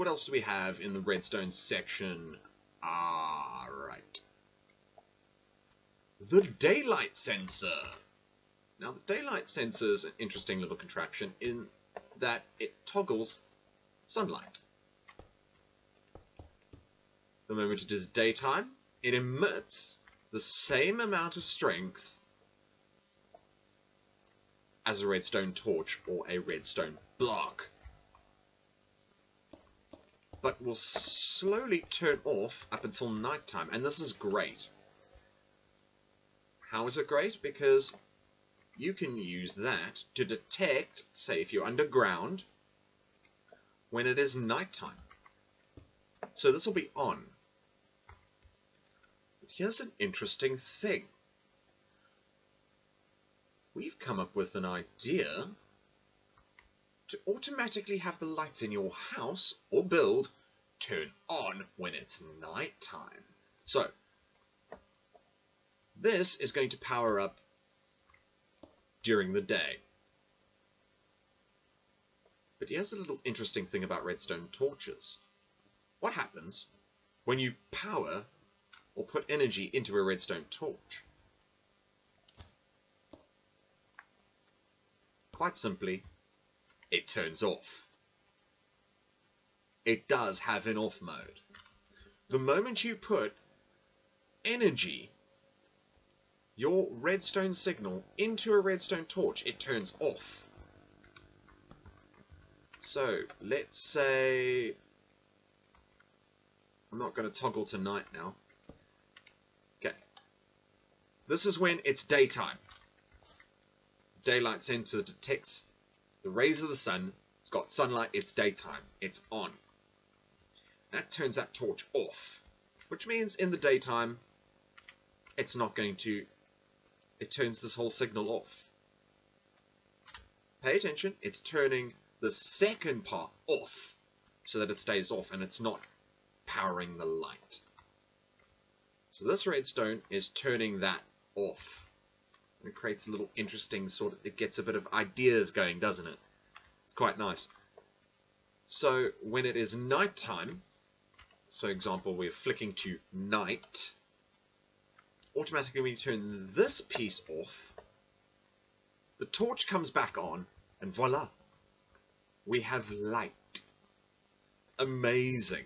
else do we have in the redstone section? Right. The daylight sensor. Now, the daylight sensor is an interesting little contraption in that it toggles sunlight. The moment it is daytime, it emits the same amount of strength as a redstone torch or a redstone block, but will slowly turn off up until nighttime, and this is great. How is it great? Because you can use that to detect, say if you're underground, when it is nighttime. So this will be on. But here's an interesting thing. We've come up with an idea to automatically have the lights in your house or build turn on when it's nighttime. So this is going to power up during the day. But here's a little interesting thing about redstone torches. What happens when you power or put energy into a redstone torch? Quite simply, it turns off. It does have an off mode. The moment you put energy, your redstone signal, into a redstone torch, it turns off. So, let's say... I'm not going to toggle to night now. Okay. This is when it's daytime. Daylight sensor detects the rays of the sun. It's got sunlight, it's daytime. It's on. That turns that torch off. Which means in the daytime, it's not going to... It turns this whole signal off. Pay attention, it's turning the second part off so that it stays off and it's not powering the light. So this redstone is turning that off. And it creates a little interesting sort of, it gets a bit of ideas going, doesn't it? It's quite nice. So when it is nighttime, so example, we're flicking to night, automatically when you turn this piece off, the torch comes back on, and voila, we have light. Amazing.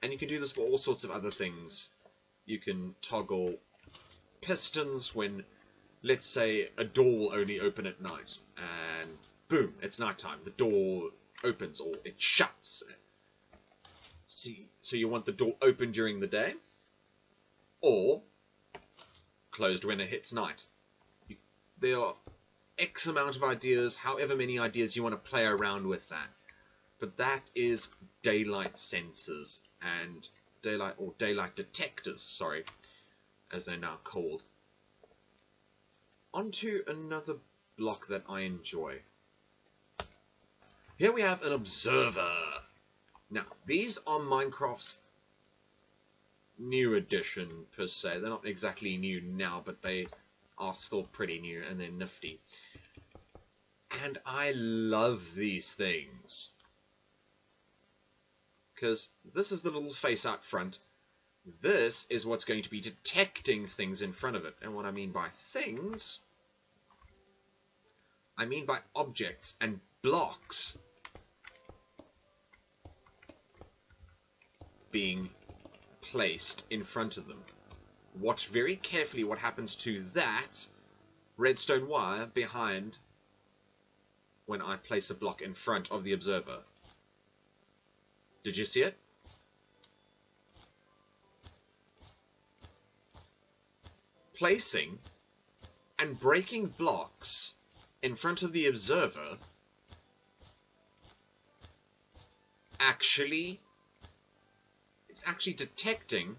And you can do this for all sorts of other things. You can toggle pistons when, let's say, a door will only open at night, and boom, it's nighttime. The door opens or it shuts. See, so you want the door open during the day, or closed when it hits night. There are X amount of ideas, however many ideas you want to play around with that. But that is daylight sensors and daylight detectors, sorry, as they're now called. Onto another block that I enjoy. Here we have an observer. Now, these are Minecraft's new edition, per se. They're not exactly new now, but they are still pretty new, and they're nifty. And I love these things. Because this is the little face out front. This is what's going to be detecting things in front of it. And what I mean by things, I mean by objects and blocks being placed in front of them. Watch very carefully what happens to that redstone wire behind when I place a block in front of the observer. Did you see it? Placing and breaking blocks in front of the observer it's actually detecting,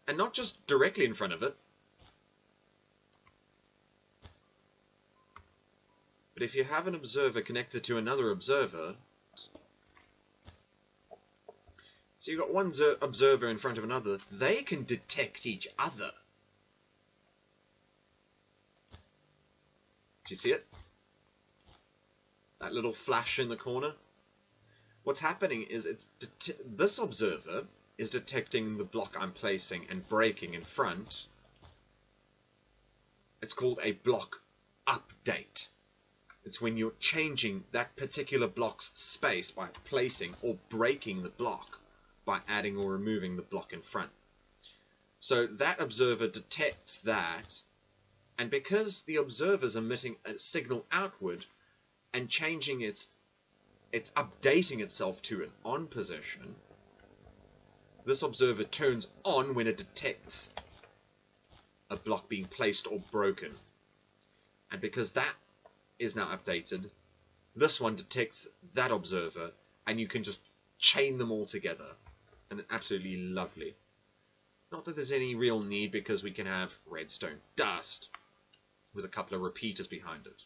and not just directly in front of it, but if you have an observer connected to another observer, so you've got one observer in front of another, they can detect each other. Do you see it? That little flash in the corner? What's happening is this observer is detecting the block I'm placing and breaking in front. It's called a block update. It's when you're changing that particular block's space by placing or breaking the block by adding or removing the block in front. So that observer detects that, and because the observer is emitting a signal outward and changing it's updating itself to an on position, this observer turns on when it detects a block being placed or broken. And because that is now updated, this one detects that observer, and you can just chain them all together. And it's absolutely lovely. Not that there's any real need, because we can have redstone dust with a couple of repeaters behind it.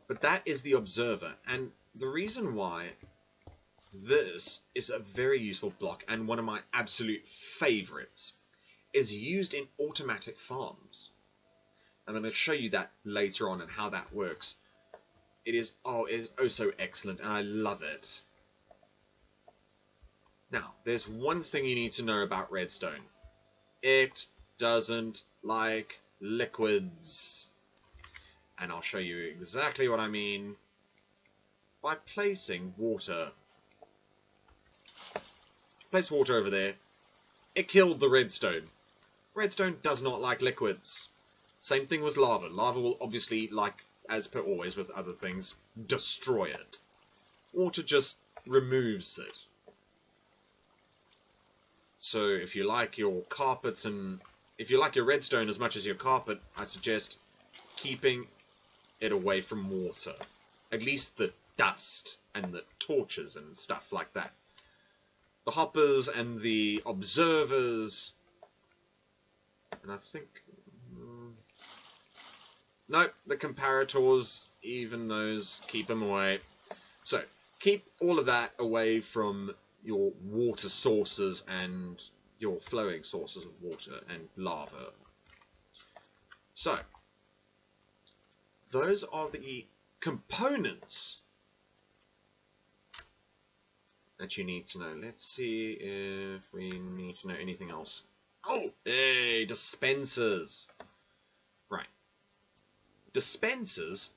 But that is the observer, and the reason why this is a very useful block, and one of my absolute favorites, is used in automatic farms. I'm going to show you that later on and how that works. It is oh so excellent, and I love it. Now, there's one thing you need to know about redstone. It doesn't like liquids. And I'll show you exactly what I mean by placing water. Place water over there. It killed the redstone. Redstone does not like liquids. Same thing with lava. Lava will obviously, like as per always with other things, destroy it. Water just removes it. So if you like your carpets and if you like your redstone as much as your carpet, I suggest keeping it away from water. At least the dust and the torches and stuff like that. The hoppers and the observers. And I think... no, the comparators, even those, keep them away. So, keep all of that away from your water sources and your flowing sources of water and lava. So, those are the components that you need to know. Let's see if we need to know anything else. Oh, hey, dispensers. Right. Dispensers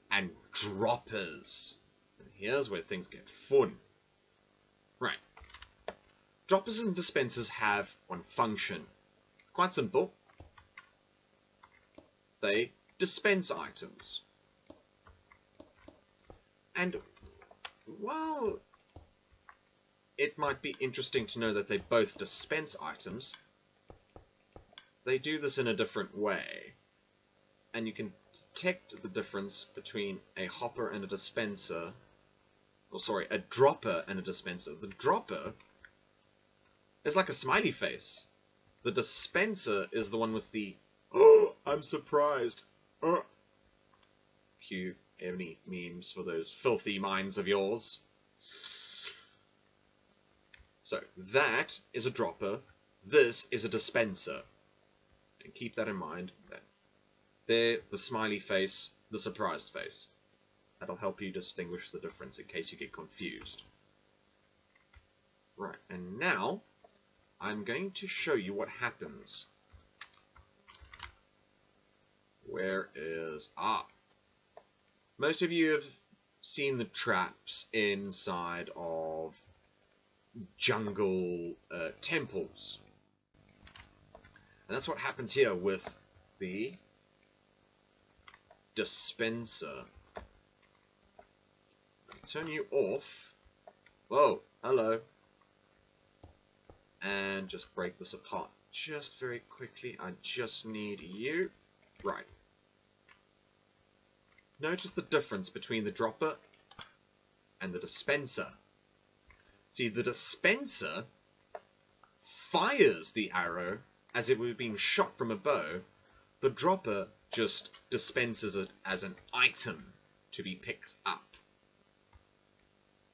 and droppers. And here's where things get fun. Right. Droppers and dispensers have one function. Quite simple. They dispense items. And while it might be interesting to know that they both dispense items, they do this in a different way. And you can detect the difference between a hopper and a dispenser. Oh, sorry, a dropper and a dispenser. The dropper is like a smiley face. The dispenser is the one with the, oh, I'm surprised. If you have any memes for those filthy minds of yours. So, that is a dropper. This is a dispenser. And keep that in mind. There, the smiley face, the surprised face. That'll help you distinguish the difference in case you get confused. Right, and now I'm going to show you what happens. Where is... most of you have seen the traps inside of jungle temples. And that's what happens here with the dispenser. Turn you off. Whoa, hello. And just break this apart just very quickly. I just need you. Right. Notice the difference between the dropper and the dispenser. See, the dispenser fires the arrow as it were being shot from a bow. The dropper just dispenses it as an item to be picked up.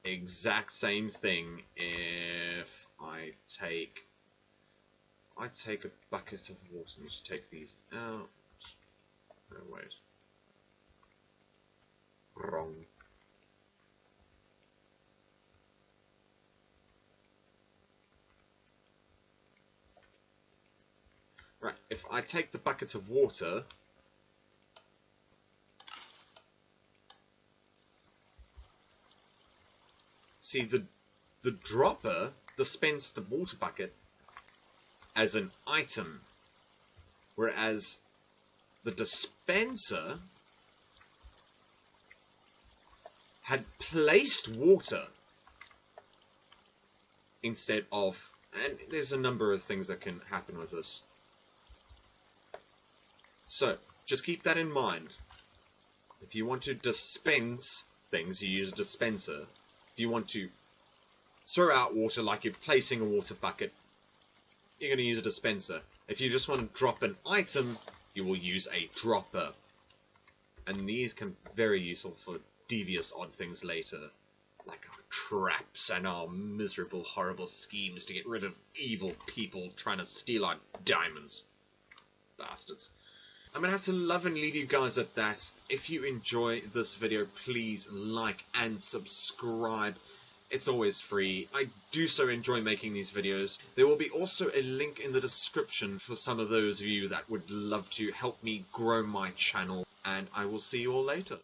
Exact same thing if I take a bucket of water and just take these out. No, wait. Wrong. if I take the bucket of water, see the dropper dispensed the water bucket as an item, whereas the dispenser had placed water instead of, and there's a number of things that can happen with this. So just keep that in mind. If you want to dispense things, you use a dispenser. If you want to throw out water like you're placing a water bucket, you're going to use a dispenser. If you just want to drop an item, you will use a dropper. And these can be very useful for devious odd things later, like our traps and our miserable, horrible schemes to get rid of evil people trying to steal our diamonds. Bastards. I'm going to have to love and leave you guys at that. If you enjoy this video, please like and subscribe. It's always free. I do so enjoy making these videos. There will be also a link in the description for some of those of you that would love to help me grow my channel. And I will see you all later.